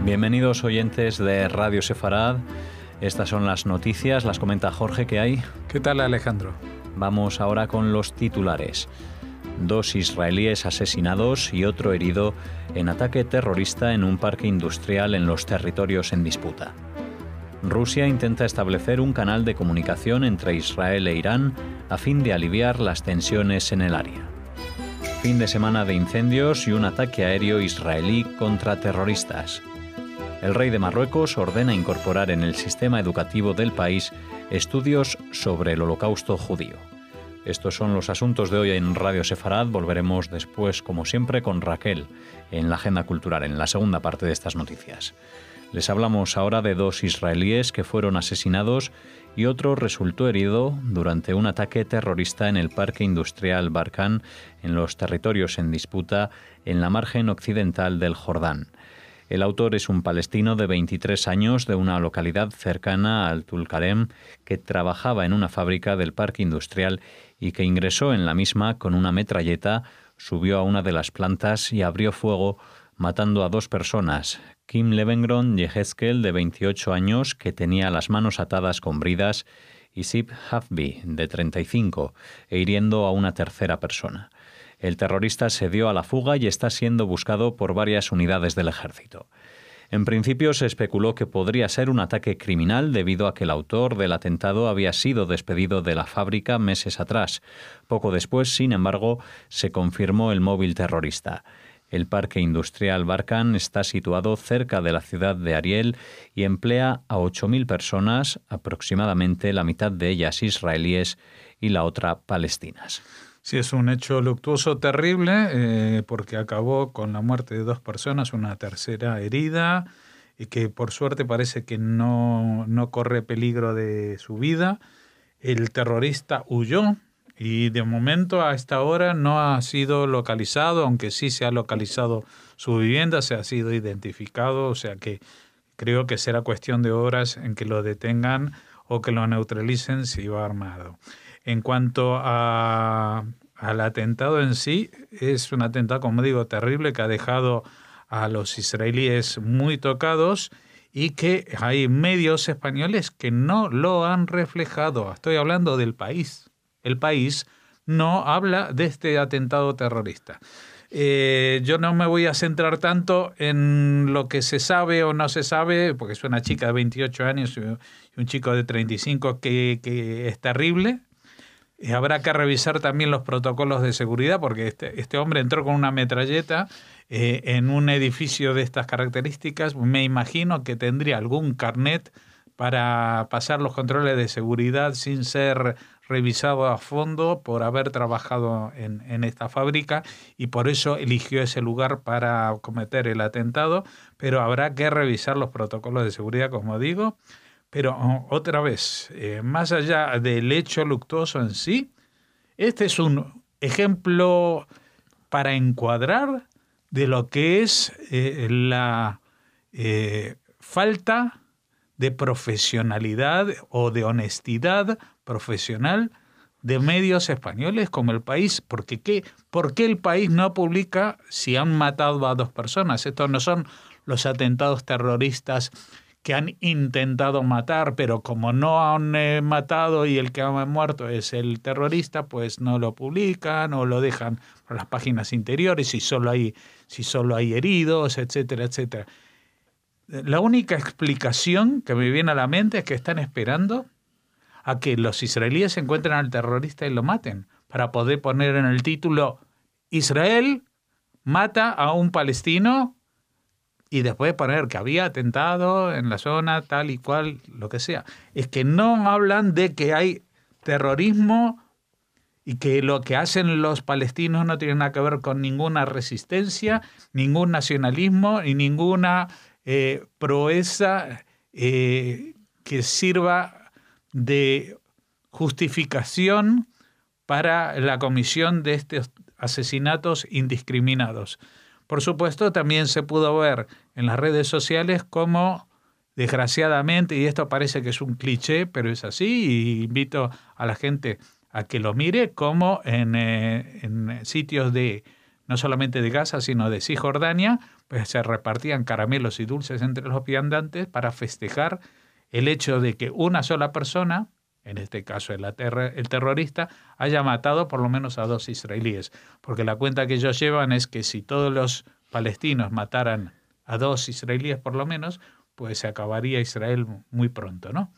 Bienvenidos oyentes de Radio Sefarad. Estas son las noticias, las comenta Jorge. ¿Qué hay? ¿Qué tal, Alejandro? Vamos ahora con los titulares. 2 israelíes asesinados y otro herido en ataque terrorista en un parque industrial en los territorios en disputa. Rusia intenta establecer un canal de comunicación entre Israel e Irán a fin de aliviar las tensiones en el área. Fin de semana de incendios y un ataque aéreo israelí contra terroristas. El rey de Marruecos ordena incorporar en el sistema educativo del país estudios sobre el Holocausto judío. Estos son los asuntos de hoy en Radio Sefarad. Volveremos después, como siempre, con Raquel en la agenda cultural, en la segunda parte de estas noticias. Les hablamos ahora de 2 israelíes que fueron asesinados y otro resultó herido durante un ataque terrorista en el parque industrial Barkan, en los territorios en disputa, en la margen occidental del Jordán. El autor es un palestino de 23 años de una localidad cercana al Tulkarem que trabajaba en una fábrica del parque industrial y que ingresó en la misma con una metralleta, subió a una de las plantas y abrió fuego, matando a 2 personas, Kim Levengron Yehezkel, de 28 años, que tenía las manos atadas con bridas, y Sib Hafbi, de 35, e hiriendo a una tercera persona. El terrorista se dio a la fuga y está siendo buscado por varias unidades del ejército. En principio se especuló que podría ser un ataque criminal debido a que el autor del atentado había sido despedido de la fábrica meses atrás. Poco después, sin embargo, se confirmó el móvil terrorista. El parque industrial Barkan está situado cerca de la ciudad de Ariel y emplea a 8.000 personas, aproximadamente la mitad de ellas israelíes y la otra palestinas. Sí, es un hecho luctuoso terrible porque acabó con la muerte de 2 personas, una tercera herida y que por suerte parece que no corre peligro de su vida. El terrorista huyó y de momento a esta hora no ha sido localizado, aunque sí se ha localizado su vivienda, se ha sido identificado, o sea que creo que será cuestión de horas en que lo detengan o que lo neutralicen si va armado. En cuanto al atentado en sí, es un atentado, como digo, terrible que ha dejado a los israelíes muy tocados y que hay medios españoles que no lo han reflejado. Estoy hablando del país. El país no habla de este atentado terrorista. Yo no me voy a centrar tanto en lo que se sabe o no se sabe, porque es una chica de 28 años y un chico de 35 que es terrible. Habrá que revisar también los protocolos de seguridad porque este hombre entró con una metralleta en un edificio de estas características. Me imagino que tendría algún carnet para pasar los controles de seguridad sin ser revisado a fondo por haber trabajado en esta fábrica y por eso eligió ese lugar para cometer el atentado. Pero habrá que revisar los protocolos de seguridad, como digo. Pero otra vez, más allá del hecho luctuoso en sí, este es un ejemplo para encuadrar de lo que es la falta de profesionalidad o de honestidad profesional de medios españoles como El País. ¿Por qué el País no publica si han matado a 2 personas? Estos no son los atentados terroristas que han intentado matar, pero como no han matado y el que ha muerto es el terrorista, pues no lo publican o lo dejan por las páginas interiores si solo hay heridos, etcétera, etcétera. La única explicación que me viene a la mente es que están esperando a que los israelíes encuentren al terrorista y lo maten, para poder poner en el título Israel mata a un palestino y después poner que había atentado en la zona tal y cual, lo que sea. Es que no hablan de que hay terrorismo y que lo que hacen los palestinos no tiene nada que ver con ninguna resistencia, ningún nacionalismo y ninguna proeza que sirva de justificación para la comisión de estos asesinatos indiscriminados. Por supuesto, también se pudo ver en las redes sociales cómo, desgraciadamente, y esto parece que es un cliché, pero es así, y invito a la gente a que lo mire, cómo en sitios de no solamente de Gaza, sino de Cisjordania, pues se repartían caramelos y dulces entre los viandantes para festejar el hecho de que una sola persona, en este caso el terrorista, haya matado por lo menos a 2 israelíes. Porque la cuenta que ellos llevan es que si todos los palestinos mataran a 2 israelíes por lo menos, pues se acabaría Israel muy pronto, ¿no?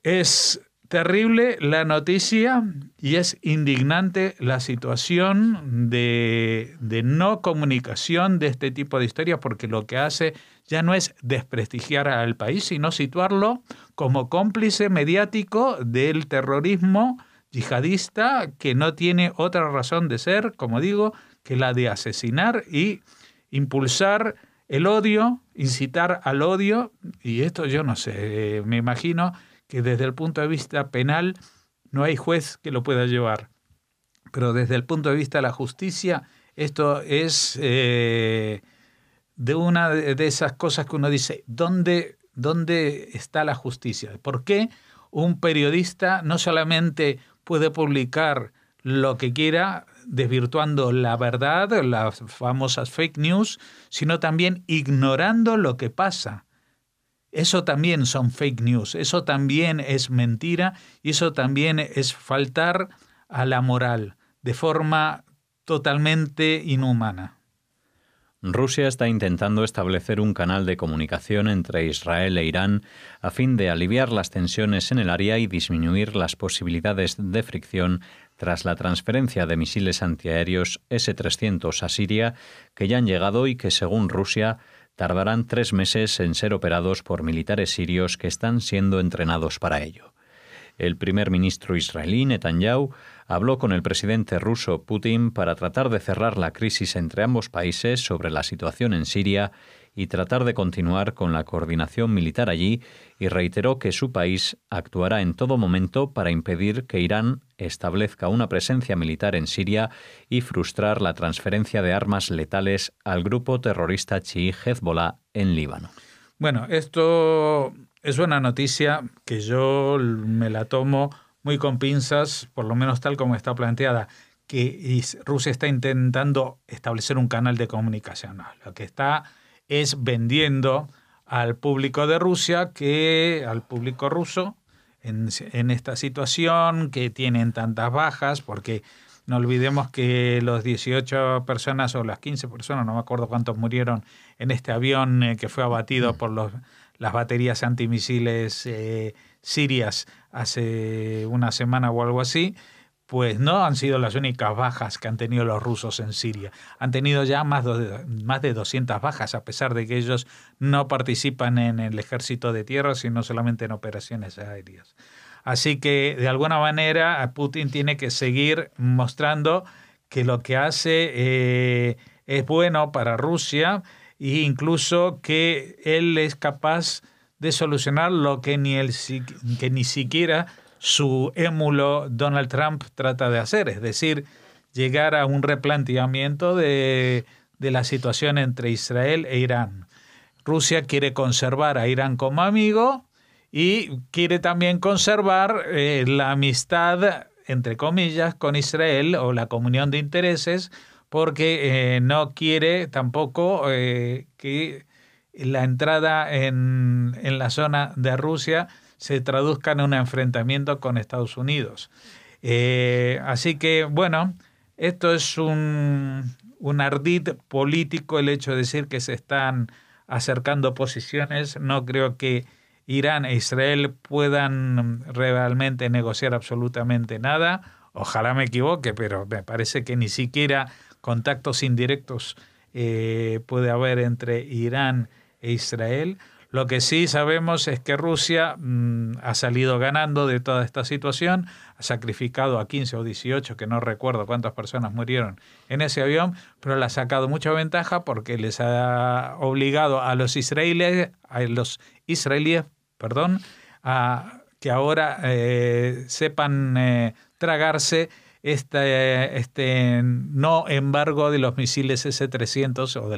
Es terrible la noticia y es indignante la situación de no comunicación de este tipo de historias, porque lo que hace ya no es desprestigiar al país, sino situarlo como cómplice mediático del terrorismo yihadista, que no tiene otra razón de ser, como digo, que la de asesinar y impulsar el odio, incitar al odio. Y esto yo no sé, me imagino que desde el punto de vista penal no hay juez que lo pueda llevar. Pero desde el punto de vista de la justicia, esto es de una de esas cosas que uno dice, ¿dónde está la justicia? ¿Por qué un periodista no solamente puede publicar lo que quiera, desvirtuando la verdad, las famosas fake news, sino también ignorando lo que pasa? Eso también son fake news, eso también es mentira y eso también es faltar a la moral de forma totalmente inhumana. Rusia está intentando establecer un canal de comunicación entre Israel e Irán a fin de aliviar las tensiones en el área y disminuir las posibilidades de fricción tras la transferencia de misiles antiaéreos S-300 a Siria, que ya han llegado y que, según Rusia, tardarán 3 meses en ser operados por militares sirios que están siendo entrenados para ello. El primer ministro israelí, Netanyahu, habló con el presidente ruso Putin para tratar de cerrar la crisis entre ambos países sobre la situación en Siria y tratar de continuar con la coordinación militar allí, y reiteró que su país actuará en todo momento para impedir que Irán establezca una presencia militar en Siria y frustrar la transferencia de armas letales al grupo terrorista chií Hezbollah en Líbano. Bueno, esto es una noticia que yo me la tomo muy con pinzas, por lo menos tal como está planteada, que Rusia está intentando establecer un canal de comunicación. No, lo que está es vendiendo al público de Rusia, al público ruso, en esta situación, que tienen tantas bajas, porque no olvidemos que los 18 personas o las 15 personas, no me acuerdo cuántos murieron en este avión que fue abatido por las baterías antimisiles sirias hace una semana o algo así, pues no han sido las únicas bajas que han tenido los rusos en Siria. Han tenido ya más de 200 bajas, a pesar de que ellos no participan en el ejército de tierra, sino solamente en operaciones aéreas. Así que, de alguna manera, Putin tiene que seguir mostrando que lo que hace es bueno para Rusia, e incluso que él es capaz de solucionar lo que ni siquiera su émulo Donald Trump trata de hacer, es decir, llegar a un replanteamiento de la situación entre Israel e Irán. Rusia quiere conservar a Irán como amigo y quiere también conservar la amistad, entre comillas, con Israel, o la comunión de intereses, porque no quiere tampoco que la entrada en la zona de Rusia se traduzca en un enfrentamiento con Estados Unidos. Así que, bueno, esto es un ardid político, el hecho de decir que se están acercando posiciones. No creo que Irán e Israel puedan realmente negociar absolutamente nada. Ojalá me equivoque, pero me parece que ni siquiera contactos indirectos puede haber entre Irán e Israel. Lo que sí sabemos es que Rusia ha salido ganando de toda esta situación, ha sacrificado a 15 o 18, que no recuerdo cuántas personas murieron en ese avión, pero le ha sacado mucha ventaja porque les ha obligado a los israelíes, a que ahora sepan tragarse este no embargo de los misiles S-300 o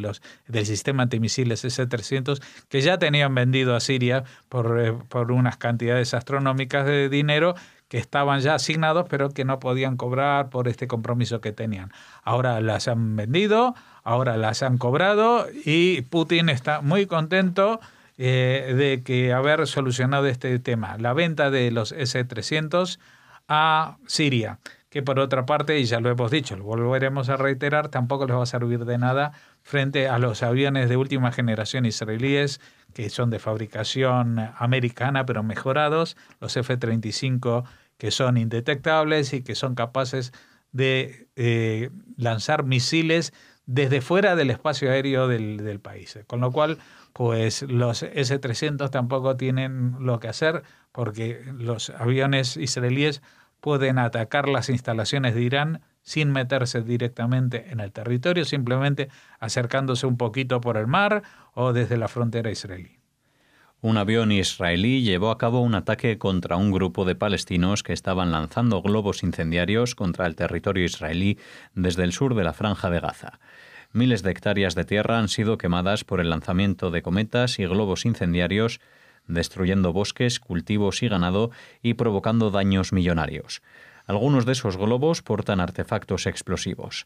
del sistema antimisiles S-300 que ya tenían vendido a Siria por unas cantidades astronómicas de dinero, que estaban ya asignados, pero que no podían cobrar por este compromiso que tenían. Ahora las han vendido, ahora las han cobrado y Putin está muy contento de que haber solucionado este tema. La venta de los S-300 a Siria, que por otra parte, y ya lo hemos dicho, lo volveremos a reiterar, tampoco les va a servir de nada frente a los aviones de última generación israelíes, que son de fabricación americana, pero mejorados, los F-35, que son indetectables y que son capaces de lanzar misiles desde fuera del espacio aéreo del país. Con lo cual, pues los S-300 tampoco tienen lo que hacer, porque los aviones israelíes pueden atacar las instalaciones de Irán sin meterse directamente en el territorio, simplemente acercándose un poquito por el mar o desde la frontera israelí. Un avión israelí llevó a cabo un ataque contra un grupo de palestinos que estaban lanzando globos incendiarios contra el territorio israelí desde el sur de la Franja de Gaza. Miles de hectáreas de tierra han sido quemadas por el lanzamiento de cometas y globos incendiarios, destruyendo bosques, cultivos y ganado y provocando daños millonarios. Algunos de esos globos portan artefactos explosivos.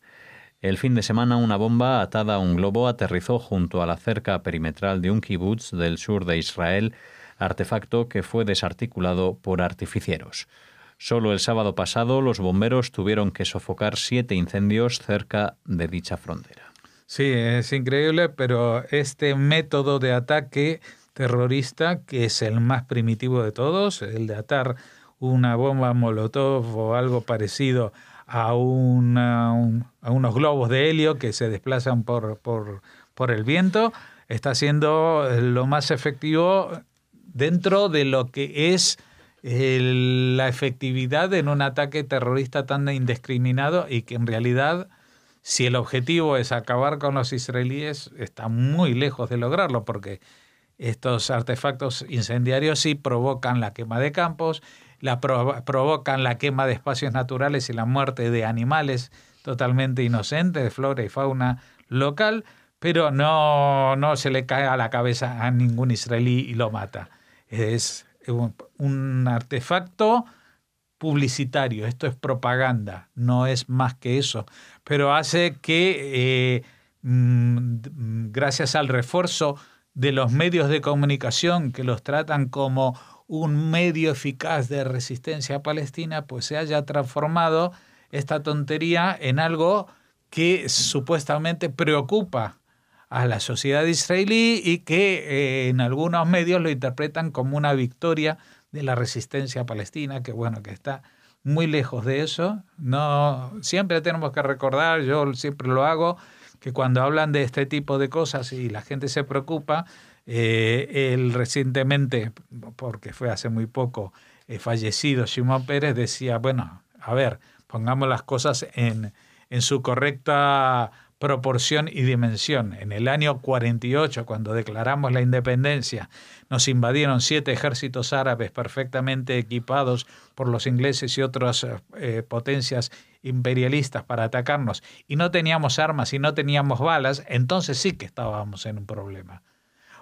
El fin de semana, una bomba atada a un globo aterrizó junto a la cerca perimetral de un kibutz del sur de Israel, artefacto que fue desarticulado por artificieros. Solo el sábado pasado, los bomberos tuvieron que sofocar 7 incendios cerca de dicha frontera. Sí, es increíble, pero este método de ataque terrorista, que es el más primitivo de todos, el de atar una bomba molotov o algo parecido a unos globos de helio que se desplazan por el viento, está siendo lo más efectivo dentro de lo que es la efectividad en un ataque terrorista tan indiscriminado, y que en realidad, si el objetivo es acabar con los israelíes, está muy lejos de lograrlo, porque estos artefactos incendiarios sí provocan la quema de campos, provocan la quema de espacios naturales y la muerte de animales totalmente inocentes, de flora y fauna local, pero no se le cae a la cabeza a ningún israelí y lo mata. Es un artefacto publicitario, esto es propaganda, no es más que eso, pero hace que gracias al refuerzo de los medios de comunicación que los tratan como un medio eficaz de resistencia palestina, pues se haya transformado esta tontería en algo que supuestamente preocupa a la sociedad israelí y que en algunos medios lo interpretan como una victoria de la resistencia palestina, que bueno, que está muy lejos de eso. No, siempre tenemos que recordar, yo siempre lo hago, que cuando hablan de este tipo de cosas y la gente se preocupa, él recientemente, porque fue hace muy poco, fallecido Shimon Peres, decía, bueno, a ver, pongamos las cosas en su correcta proporción y dimensión. En el año 48, cuando declaramos la independencia, nos invadieron 7 ejércitos árabes perfectamente equipados por los ingleses y otras potencias imperialistas para atacarnos, y no teníamos armas y no teníamos balas, entonces sí que estábamos en un problema.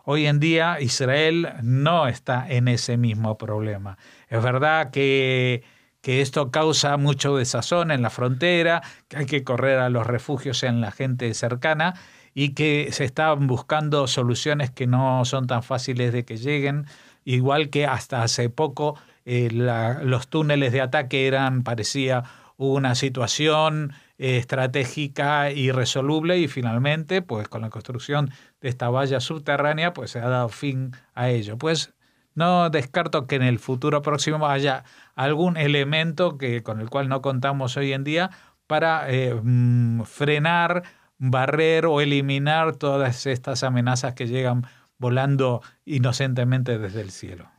Hoy en día Israel no está en ese mismo problema. Es verdad que esto causa mucho desazón en la frontera, que hay que correr a los refugios en la gente cercana y que se están buscando soluciones que no son tan fáciles de que lleguen, igual que hasta hace poco los túneles de ataque parecía una situación estratégica irresoluble, y finalmente, pues con la construcción de esta valla subterránea, pues se ha dado fin a ello. Pues no descarto que en el futuro próximo haya algún elemento con el cual no contamos hoy en día para frenar, barrer o eliminar todas estas amenazas que llegan volando inocentemente desde el cielo.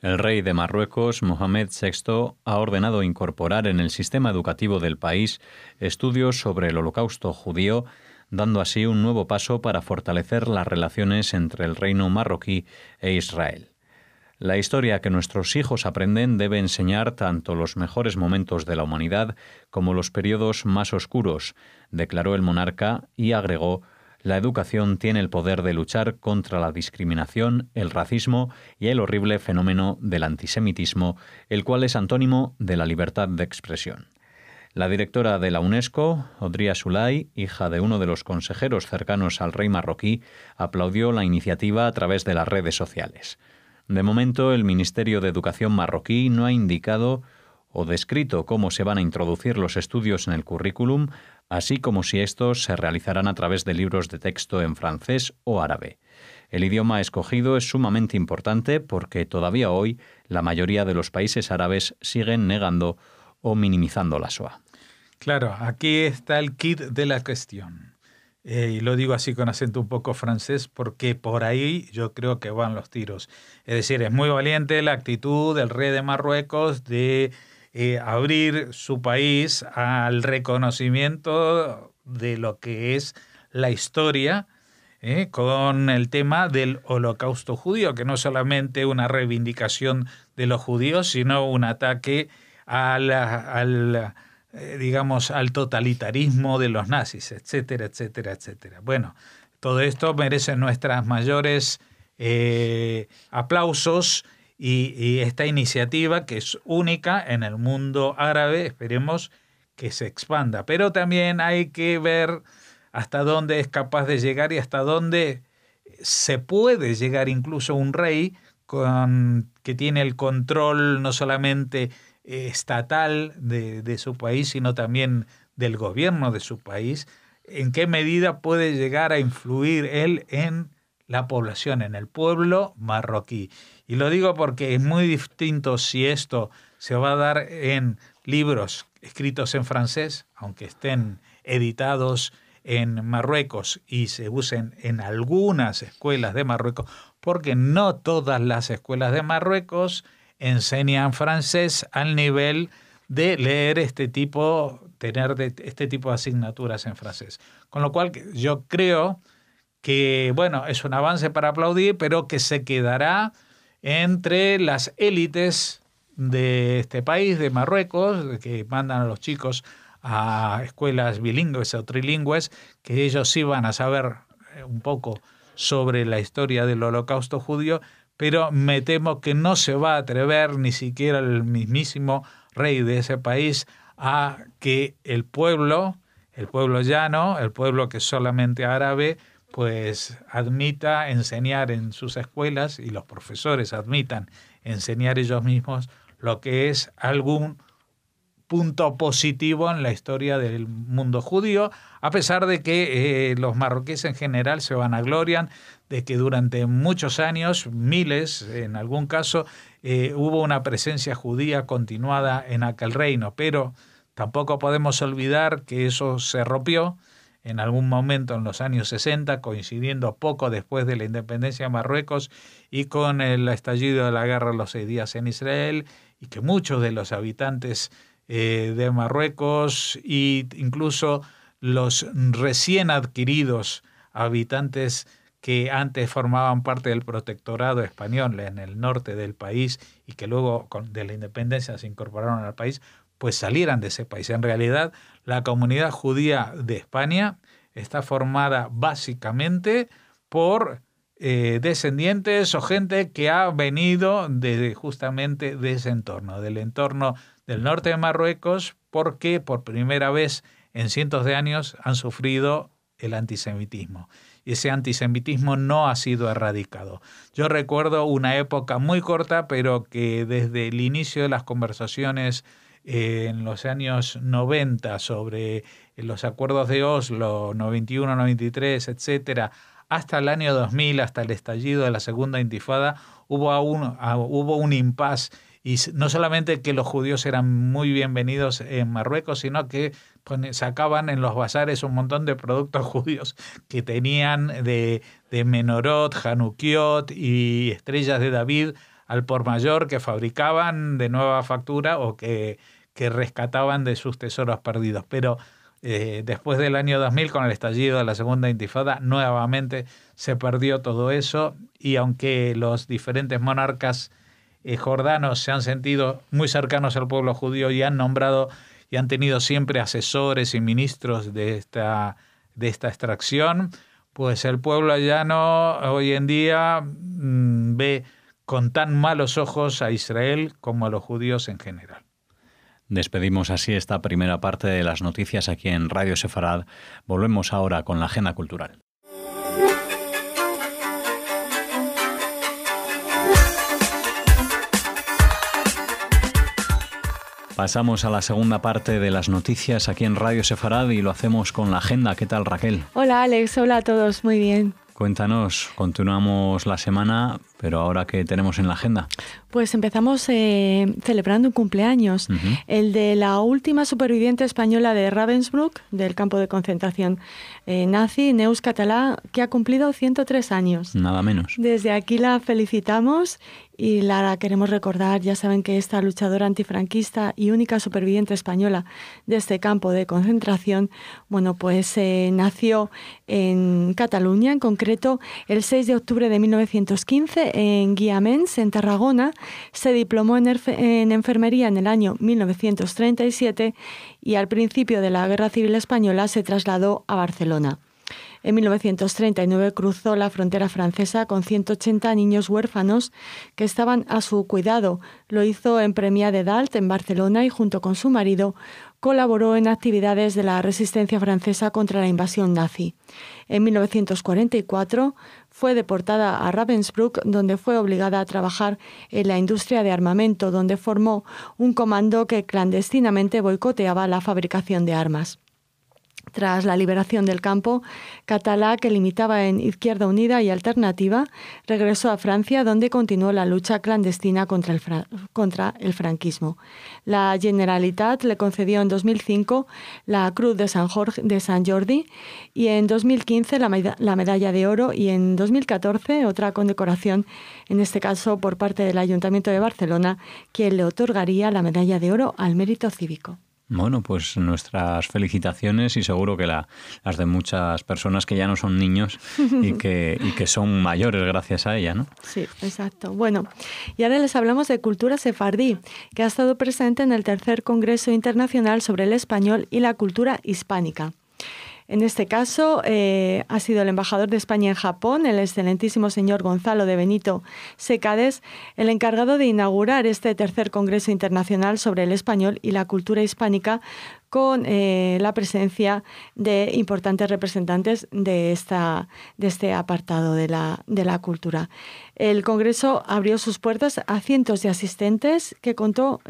El rey de Marruecos, Mohamed VI, ha ordenado incorporar en el sistema educativo del país estudios sobre el Holocausto judío, dando así un nuevo paso para fortalecer las relaciones entre el reino marroquí e Israel. La historia que nuestros hijos aprenden debe enseñar tanto los mejores momentos de la humanidad como los periodos más oscuros, declaró el monarca, y agregó: la educación tiene el poder de luchar contra la discriminación, el racismo y el horrible fenómeno del antisemitismo, el cual es antónimo de la libertad de expresión. La directora de la UNESCO, Odria Sulay, hija de uno de los consejeros cercanos al rey marroquí, aplaudió la iniciativa a través de las redes sociales. De momento, el Ministerio de Educación marroquí no ha indicado o descrito cómo se van a introducir los estudios en el currículum, así como si estos se realizarán a través de libros de texto en francés o árabe. El idioma escogido es sumamente importante porque todavía hoy la mayoría de los países árabes siguen negando o minimizando la Shoah. Claro, aquí está el kit de la cuestión. Y lo digo así con acento un poco francés porque por ahí yo creo que van los tiros. Es decir, es muy valiente la actitud del rey de Marruecos de abrir su país al reconocimiento de lo que es la historia, con el tema del holocausto judío, que no es solamente una reivindicación de los judíos, sino un ataque al totalitarismo de los nazis, etcétera, etcétera, etcétera. Bueno, todo esto merece nuestras mayores aplausos y esta iniciativa que es única en el mundo árabe, esperemos que se expanda. Pero también hay que ver hasta dónde es capaz de llegar y hasta dónde se puede llegar incluso un rey que tiene el control no solamente estatal de su país, sino también del gobierno de su país, en qué medida puede llegar a influir él en la población, en el pueblo marroquí. Y lo digo porque es muy distinto si esto se va a dar en libros escritos en francés, aunque estén editados en Marruecos y se usen en algunas escuelas de Marruecos, porque no todas las escuelas de Marruecos enseñan francés al nivel de leer tener este tipo de asignaturas en francés. Con lo cual yo creo que, bueno, es un avance para aplaudir, pero que se quedará entre las élites de este país, de Marruecos, que mandan a los chicos a escuelas bilingües o trilingües, que ellos sí van a saber un poco sobre la historia del holocausto judío, pero me temo que no se va a atrever ni siquiera el mismísimo rey de ese país a que el pueblo llano, el pueblo que es solamente árabe, pues admita enseñar en sus escuelas y los profesores admitan enseñar ellos mismos lo que es algún punto positivo en la historia del mundo judío, a pesar de que los marroquíes en general se vanaglorian de que durante muchos años, miles en algún caso, hubo una presencia judía continuada en aquel reino, pero tampoco podemos olvidar que eso se rompió en algún momento en los años 60, coincidiendo poco después de la independencia de Marruecos y con el estallido de la guerra de los 6 días en Israel, y que muchos de los habitantes de Marruecos e incluso los recién adquiridos habitantes que antes formaban parte del protectorado español en el norte del país y que luego de la independencia se incorporaron al país, pues salieran de ese país. En realidad, la comunidad judía de España está formada básicamente por descendientes o gente que ha venido justamente de ese entorno, del entorno del norte de Marruecos, porque por primera vez en cientos de años han sufrido el antisemitismo. Y ese antisemitismo no ha sido erradicado. Yo recuerdo una época muy corta, pero que desde el inicio de las conversaciones en los años 90 sobre los acuerdos de Oslo, 91, 93, etcétera, hasta el año 2000, hasta el estallido de la Segunda Intifada, hubo un impas. Y no solamente que los judíos eran muy bienvenidos en Marruecos, sino que sacaban en los bazares un montón de productos judíos que tenían de menorot, hanukiot y estrellas de David al por mayor, que fabricaban de nueva factura o que rescataban de sus tesoros perdidos. Pero después del año 2000, con el estallido de la Segunda Intifada, nuevamente se perdió todo eso, y aunque los diferentes monarcas jordanos se han sentido muy cercanos al pueblo judío y han nombrado y han tenido siempre asesores y ministros de esta extracción, Pues el pueblo llano hoy en día ve con tan malos ojos a Israel como a los judíos en general. Despedimos así esta primera parte de las noticias aquí en Radio Sefarad. Volvemos ahora con la agenda cultural. Pasamos a la segunda parte de las noticias aquí en Radio Sefarad y lo hacemos con la agenda. ¿Qué tal, Raquel? Hola, Alex. Hola a todos. Muy bien. Cuéntanos, continuamos la semana, pero ahora ¿qué tenemos en la agenda? Pues empezamos celebrando un cumpleaños, el de la última superviviente española de Ravensbrück, del campo de concentración nazi, Neus Català, que ha cumplido 103 años. Nada menos. Desde aquí la felicitamos y la queremos recordar. Ya saben que esta luchadora antifranquista y única superviviente española de este campo de concentración, bueno, pues nació en Cataluña, en concreto el 6 de octubre de 1915 en Guiamens, en Tarragona. Se diplomó en enfermería en el año 1937 y al principio de la Guerra Civil Española se trasladó a Barcelona. En 1939 cruzó la frontera francesa con 180 niños huérfanos que estaban a su cuidado. Lo hizo en Premià de Dalt, en Barcelona, y junto con su marido colaboró en actividades de la resistencia francesa contra la invasión nazi. En 1944 fue deportada a Ravensbrück, donde fue obligada a trabajar en la industria de armamento, donde formó un comando que clandestinamente boicoteaba la fabricación de armas. Tras la liberación del campo, Català, que limitaba en Izquierda Unida y Alternativa, regresó a Francia, donde continuó la lucha clandestina contra el franquismo. La Generalitat le concedió en 2005 la Cruz de Sant Jordi y en 2015 la Medalla de Oro y en 2014 otra condecoración, en este caso por parte del Ayuntamiento de Barcelona, quien le otorgaría la Medalla de Oro al Mérito Cívico. Bueno, pues nuestras felicitaciones y seguro que las de muchas personas que ya no son niños y que son mayores gracias a ella, ¿no? Sí, exacto. Bueno, y ahora les hablamos de cultura sefardí, que ha estado presente en el tercer Congreso Internacional sobre el Español y la Cultura Hispánica. En este caso ha sido el embajador de España en Japón, el excelentísimo señor Gonzalo de Benito Secades, el encargado de inaugurar este tercer Congreso Internacional sobre el Español y la Cultura Hispánica, con la presencia de importantes representantes de este apartado de la cultura. El Congreso abrió sus puertas a cientos de asistentes, que contó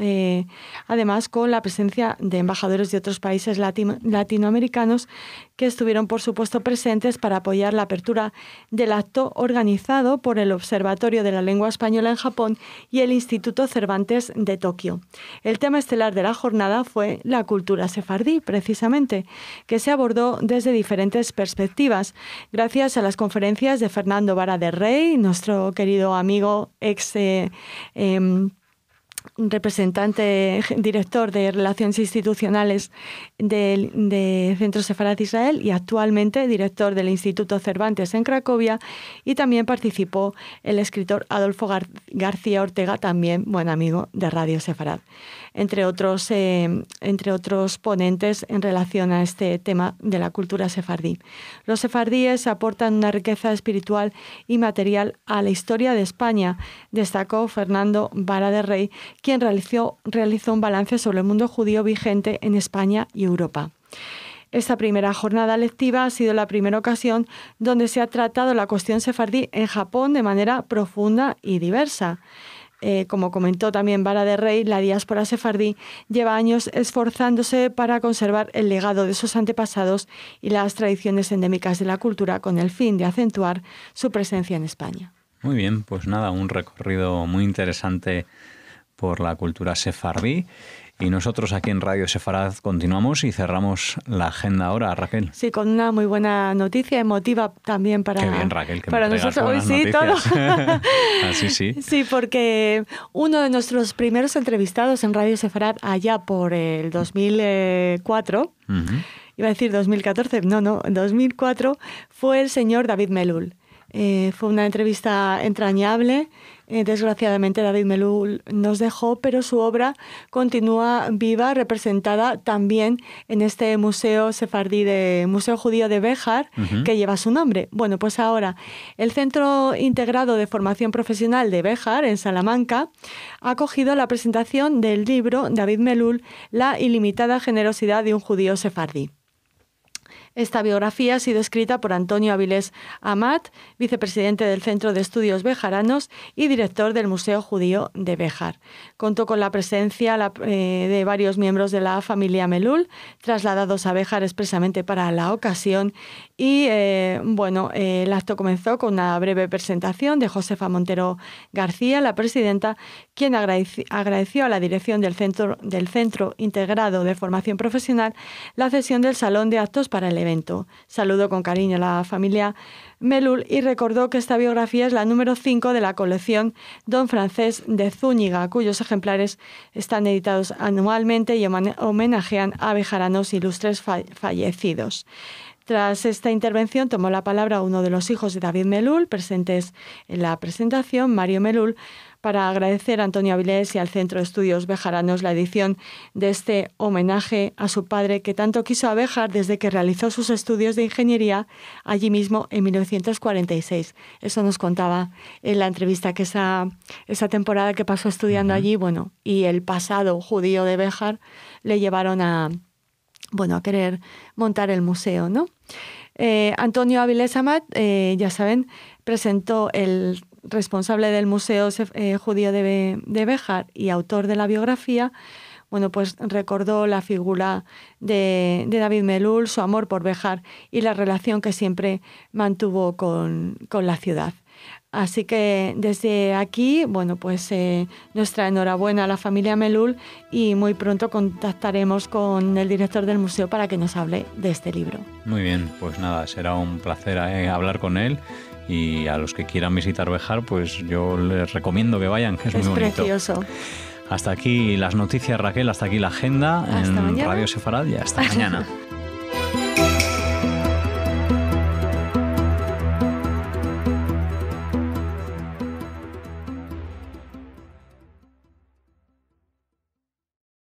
además con la presencia de embajadores de otros países latinoamericanos que estuvieron, por supuesto, presentes para apoyar la apertura del acto, organizado por el Observatorio de la Lengua Española en Japón y el Instituto Cervantes de Tokio. El tema estelar de la jornada fue la cultura sefardí, precisamente, que se abordó desde diferentes perspectivas, gracias a las conferencias de Fernando Vara de Rey, nuestro querido amigo, representante, director de Relaciones Institucionales de Centro Sefarad Israel y actualmente director del Instituto Cervantes en Cracovia, y también participó el escritor Adolfo García Ortega, también buen amigo de Radio Sefarad, entre otros ponentes en relación a este tema de la cultura sefardí. Los sefardíes aportan una riqueza espiritual y material a la historia de España, destacó Fernando Vara de Rey, quien realizó un balance sobre el mundo judío vigente en España y Europa. Esta primera jornada lectiva ha sido la primera ocasión donde se ha tratado la cuestión sefardí en Japón de manera profunda y diversa. Como comentó también Vara de Rey, la diáspora sefardí lleva años esforzándose para conservar el legado de sus antepasados y las tradiciones endémicas de la cultura, con el fin de acentuar su presencia en España. Muy bien, pues nada, un recorrido muy interesante por la cultura sefardí. Y nosotros aquí en Radio Sefarad continuamos y cerramos la agenda ahora, Raquel. Sí, con una muy buena noticia, emotiva también para, qué bien, Raquel, que para me nosotros. Hoy sí, noticias. Todo. Así sí. Sí, porque uno de nuestros primeros entrevistados en Radio Sefarad allá por el 2004, iba a decir 2014, no, 2004, fue el señor David Melul. Fue una entrevista entrañable. Desgraciadamente David Melul nos dejó, pero su obra continúa viva, representada también en este museo sefardí, Museo Judío de Béjar, que lleva su nombre. Bueno, pues ahora el Centro Integrado de Formación Profesional de Béjar, en Salamanca, ha acogido la presentación del libro David Melul, La ilimitada generosidad de un judío sefardí. Esta biografía ha sido escrita por Antonio Avilés Amat, vicepresidente del Centro de Estudios Bejaranos y director del Museo Judío de Béjar. Contó con la presencia de varios miembros de la familia Melul, trasladados a Béjar expresamente para la ocasión. Y el acto comenzó con una breve presentación de Josefa Montero García, la presidenta, quien agradeció a la dirección del Centro Integrado de Formación Profesional la cesión del salón de actos para el evento. Saludó con cariño a la familia Melul y recordó que esta biografía es la número 5 de la colección Don Francés de Zúñiga, cuyos ejemplares están editados anualmente y homenajean a bejaranos ilustres fallecidos. Tras esta intervención tomó la palabra uno de los hijos de David Melul, presentes en la presentación, Mario Melul, para agradecer a Antonio Avilés y al Centro de Estudios Bejaranos la edición de este homenaje a su padre, que tanto quiso a Béjar desde que realizó sus estudios de ingeniería allí mismo en 1946. Eso nos contaba en la entrevista, que esa temporada que pasó estudiando allí, y el pasado judío de Béjar le llevaron a querer montar el museo, ¿no? Antonio Avilés Amat, ya saben, presentó el responsable del Museo Judío de Béjar y autor de la biografía. Pues recordó la figura de David Melul, su amor por Béjar y la relación que siempre mantuvo con la ciudad. Así que desde aquí, nuestra enhorabuena a la familia Melul, y muy pronto contactaremos con el director del museo para que nos hable de este libro. Muy bien, pues nada, será un placer hablar con él, y a los que quieran visitar Béjar, pues yo les recomiendo que vayan, que es muy bonito. Es precioso. Hasta aquí las noticias, Raquel, hasta aquí la agenda hasta en mañana. Radio Sefarad, y hasta mañana.